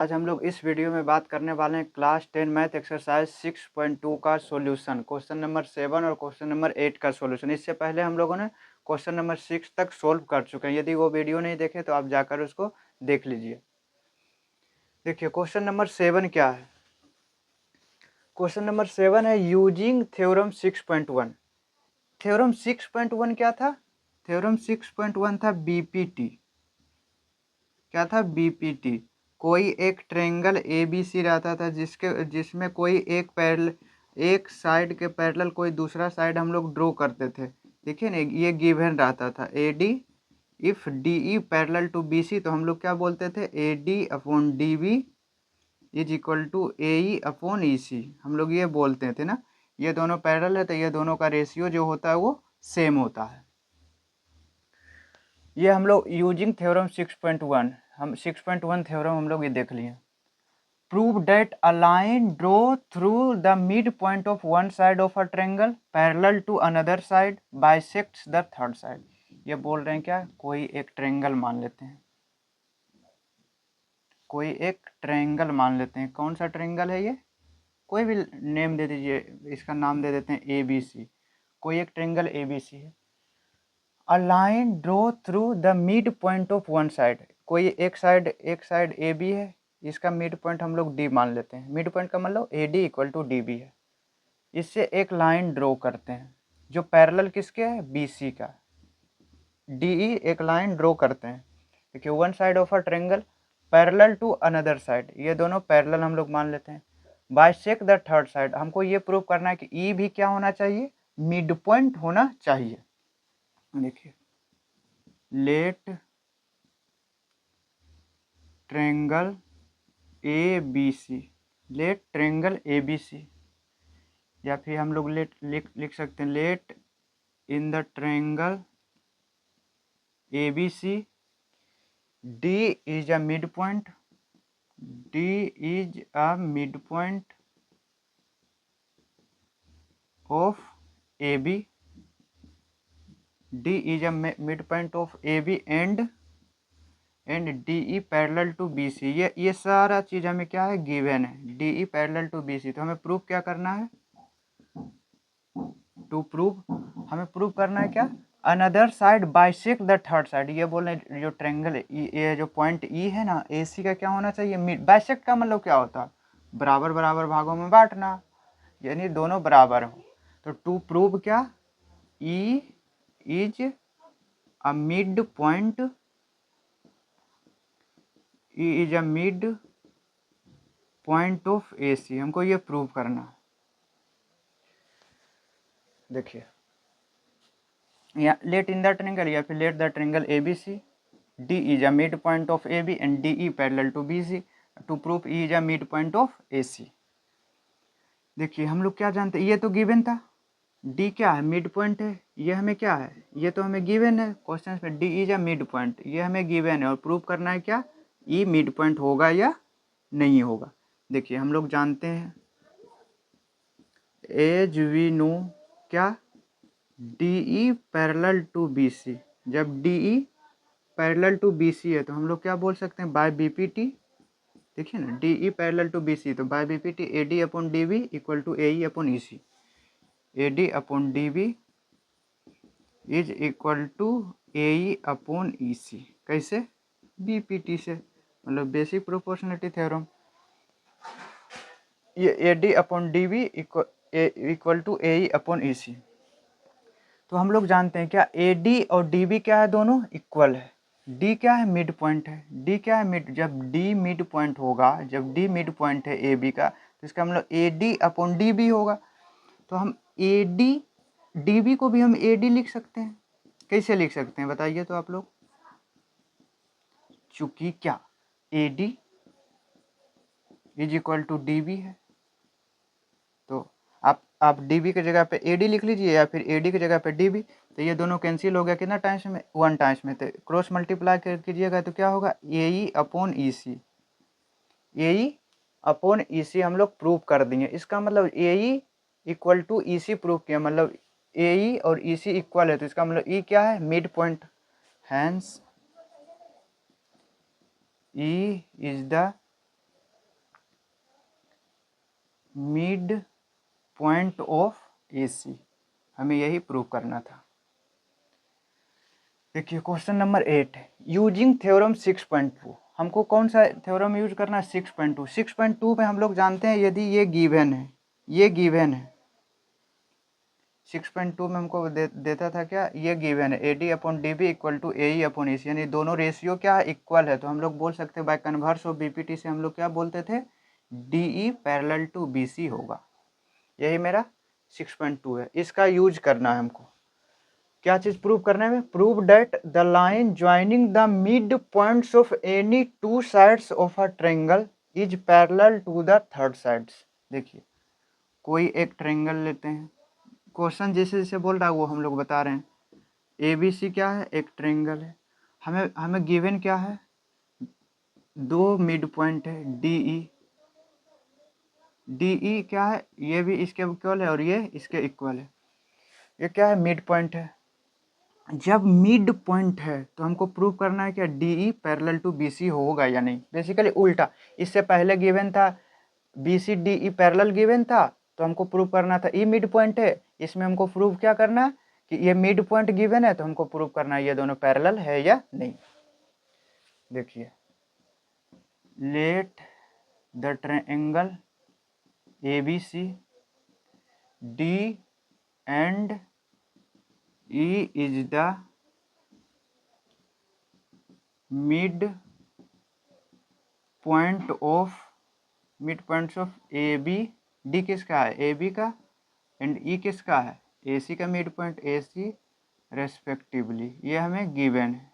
आज हम लोग इस वीडियो में बात करने वाले हैं क्लास 10 मैथ एक्सरसाइज 6.2 का सॉल्यूशन। क्वेश्चन नंबर 7 और क्वेश्चन नंबर 8 का सॉल्यूशन। इससे पहले हम लोगों ने क्वेश्चन नंबर 6 तक सोल्व कर चुके हैं। यदि वो वीडियो नहीं देखे तो आप जाकर उसको देख लीजिए। देखिए क्वेश्चन नंबर 7 क्या है। क्वेश्चन नंबर 7 है यूजिंग थ्योरम 6.1। थ्योरम 6.1 क्या था? थ्योरम 6.1 था बीपीटी। क्या था? बीपीटी। कोई एक ट्रेंगल एबीसी रहता था जिसमें कोई एक साइड के पैरेलल कोई दूसरा साइड हम लोग ड्रॉ करते थे। देखिए ना, ये गिवन रहता था AD if D E parallel to B C, तो हम लोग क्या बोलते थे? A D upon D B is equal to A E upon E C. हम लोग ये बोलते थे ना, ये दोनों पैरेलल है तो ये दोनों का रेशियो जो होता है वो सेम होता है। ये हम लोग यूजिंग थ्योरम 6.1, हम 6.1 थ्योरम हम लोग ये देख लिए। Prove that a line draw through the midpoint of one side of a triangle parallel to another side bisects the third side। ये बोल रहे हैं क्या? कोई एक ट्रायंगल मान लेते हैं, कोई एक ट्रायंगल मान लेते हैं। कौन सा ट्रायंगल है ये? कोई भी नेम दे दीजिए, इसका नाम दे देते हैं ए बी सी। कोई एक ट्रायंगल ए बी सी है। A line draw through the mid point of one side, कोई एक साइड ए बी है, इसका मिड पॉइंट हम लोग डी मान लेते हैं। मिड पॉइंट का मतलब A D equal to D B है। इससे एक लाइन ड्रॉ करते हैं जो पैरेलल किसके है? बी सी का। डी ई एक लाइन ड्रॉ करते हैं। देखिए one side of a triangle parallel to another side, ये दोनों पैरेलल हम लोग मान लेते हैं। बाइसेक्ट द थर्ड साइड, हमको ये प्रूव करना है कि ई भी क्या होना चाहिए? मिड पॉइंट होना चाहिए। देखिए let triangle A B C, let triangle A B C, या फिर हम लोग लिख सकते हैं let in the triangle A B C D is a mid point, D is a mid point of A B, D is a mid point of A B and D E parallel to B C. ये सारा चीज हमें क्या है? Given है। D E parallel to B C, तो हमें proof क्या करना है? टू प्रूव, हमें प्रूव करना है क्या? Another side bisect the third side. ये बोल रहे जो ट्रायंगल ये जो पॉइंट ई है ना, ए सी का क्या होना चाहिए? बाइसेक्ट का मतलब क्या होता है? बराबर बराबर भागों में बांटना, यानी दोनों बराबर हो। तो टू प्रूव क्या? E is a mid point, E is a mid point of A C, हमको ये प्रूव करना है। देखिए या लेट इन द ट्रायंगल या फिर let the triangle A B C, D is a mid point of A B and D E parallel to B C, to proof E is a mid point of A C. देखिए हम लोग क्या जानते हैं, ये तो given था। D क्या है? मिड पॉइंट है। ये हमें क्या है? ये तो हमें गिवन है क्वेश्चन में, D is a mid point, ये हमें गिवन है। और प्रूफ करना है क्या? ई मिड पॉइंट होगा या नहीं होगा। देखिए हम लोग जानते हैं एज वी नो क्या? D E parallel to B C. जब D E parallel to B C है तो हम लोग क्या बोल सकते हैं? By B P T. देखिए ना, D E parallel to B C, तो by B P T A D upon D B equal to A E upon E C. A D upon D B is equal to A E upon E सी। कैसे? B P T से, मतलब basic proportionality theorem. ये A D upon D B equal to A E upon E C. तो हम लोग जानते हैं क्या? ए डी और डी बी क्या है? दोनों इक्वल है। डी क्या है? मिड पॉइंट है। डी क्या है? मिड। जब डी मिड पॉइंट होगा, जब डी मिड पॉइंट है ए बी का, तो इसका मतलब A D upon D B होगा। तो हम ए डी डी बी को भी हम ए डी लिख सकते हैं। कैसे लिख सकते हैं बताइए तो आप लोग? चूंकि क्या A D is equal to D B है, तो आप डी बी की जगह पे ए डी लिख लीजिए या फिर ए डी की जगह पे डी बी। तो ये दोनों कैंसिल हो गया कितना टाइम्स में? 1 टाइम्स में। तो क्रॉस मल्टीप्लाई कीजिएगा तो क्या होगा? ए ई अपॉन ई सी। ए ई अपॉन ई सी हम लोग प्रूव कर देंगे। इसका मतलब A E equal to E C prove किया, मतलब ए ई और ई सी इक्वल है, तो इसका मतलब ई क्या है? Mid point. Hence E is the mid point of AC, हमें यही प्रूव करना था। देखिए क्वेश्चन नंबर 8, यूजिंग थ्योरम 6.2, हमको कौन सा थ्योरम यूज करना है? 6.2। 6.2 में हम लोग जानते हैं यदि ये गिवन है, ये गिवन है, 6.2 में हमको देता था क्या, ये गिवन है AD/DB इक्वल टू AE/AC, यानी दोनों रेशियो क्या है, इक्वल है। तो हम लोग बोल सकते हैं बाय कन्वर्स ऑफ BPT से हम लोग क्या बोलते थे, DE पैरेलल टू BC होगा। यही मेरा 6.2 है, इसका यूज करना है हमको। क्या चीज प्रूव करने में? Prove that the line joining the mid points of any two sides of a triangle is parallel to the third sides. देखिए कोई एक ट्रायंगल लेते हैं, क्वेश्चन जैसे जैसे बोल रहा है वो हम लोग बता रहे हैं। ABC क्या है? एक ट्रायंगल है। हमें गिवन क्या है? दो मिड पॉइंट है DE क्या है? ये भी इसके इक्वल है और ये इसके इक्वल है। ये क्या है? मिड पॉइंट है। जब मिड पॉइंट है तो हमको प्रूव करना है कि DE पैरेलल टू BC होगा या नहीं। बेसिकली उल्टा, इससे पहले गिवन था BC DE पैरेलल गिवन था, तो हमको प्रूव करना था E मिड पॉइंट है। इसमें हमको प्रूव क्या करना है कि ये मिड पॉइंट गिवन है, तो हमको प्रूव करना है ये दोनों पैरेलल है या नहीं। देखिए late the triangle ABC D and E is the mid point of AB, D किसका है? AB का, एंड E किसका है? AC का मिड पॉइंट AC रेस्पेक्टिवली। ये हमें गिवन है,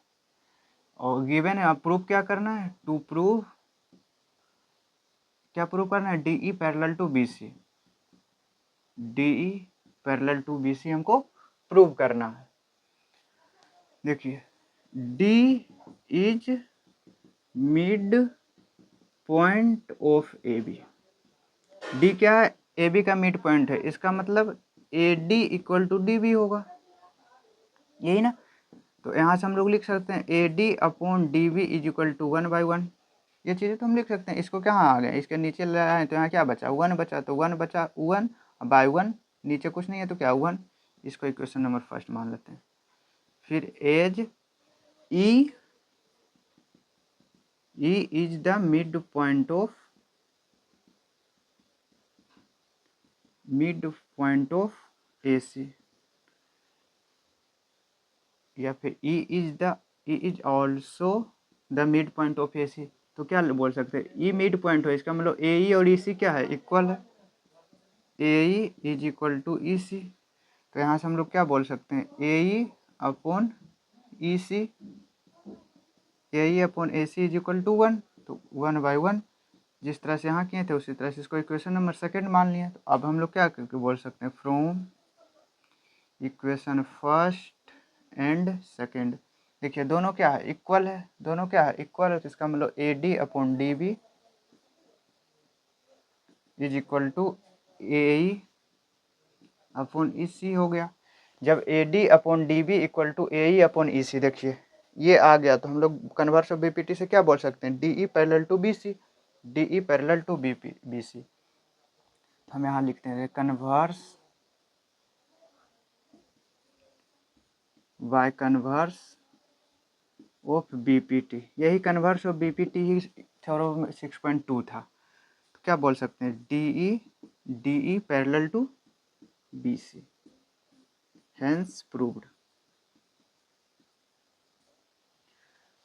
और गिवन है, अब प्रूव क्या करना है? टू प्रूव, क्या प्रूव करना है? DE parallel to BC, DE parallel to BC हमको प्रूव करना है। देखिए D is mid point of AB, D क्या है? AB का मिड पॉइंट है, इसका मतलब AD इक्वल टू DB होगा, यही ना। तो यहाँ से हम लोग लिख सकते हैं AD/DB इज इक्वल टू 1/1। ये चीज़ें तो हम लिख सकते हैं। इसको क्या आ गया, इसके नीचे ले आए तो यहाँ क्या बचा? 1 बचा, तो 1 बचा 1/1, नीचे कुछ नहीं है तो क्या 1। इसको इक्वेशन नंबर फर्स्ट मान लेते हैं। फिर as E is the mid point of AC, या फिर E is also the mid point of AC। तो क्या बोल सकते हैं? E मिड पॉइंट हो, इसका मतलब AE और EC क्या है? इक्वल है। AE is equal to EC, तो यहाँ से हम लोग क्या बोल सकते हैं? AE/EC, AE/AC is equal to 1, तो 1/1। जिस तरह से यहाँ किए थे उसी तरह से इसको इक्वेशन नंबर सेकंड मान लिया। तो अब हम लोग क्या करके बोल सकते हैं? From equation first and second. देखिए दोनों क्या है? इक्वल है, दोनों क्या है? इक्वल है, तो इसका मतलब AD/DB is equal to AE/EC हो गया। जब AD/DB इक्वल टू AE/EC, देखिए ये आ गया, तो हम लोग कन्वर्स ऑफ BPT से क्या बोल सकते हैं? DE parallel to BC, DE parallel to BC। तो हम यहाँ लिखते हैं converse by converse of BPT। यही कन्वर्स ऑफ BPT ही थ्योरम 6.2 था। तो क्या बोल सकते हैं? DE parallel to BC, hence proved.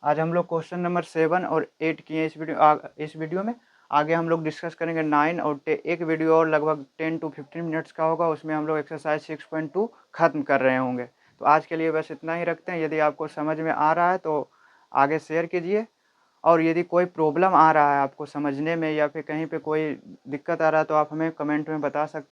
आज हम लोग क्वेश्चन नंबर 7 और 8 किए इस वीडियो में। आगे हम लोग डिस्कस करेंगे 9 और 10। एक वीडियो और लगभग 10 to 15 मिनट्स का होगा, उसमें हम लोग एक्सरसाइज 6.2 खत्म कर रहे होंगे। तो आज के लिए बस इतना ही रखते हैं। यदि आपको समझ में आ रहा है तो आगे शेयर कीजिए, और यदि कोई प्रॉब्लम आ रहा है आपको समझने में या फिर कहीं पे कोई दिक्कत आ रहा है तो आप हमें कमेंट में बता सकते हैं।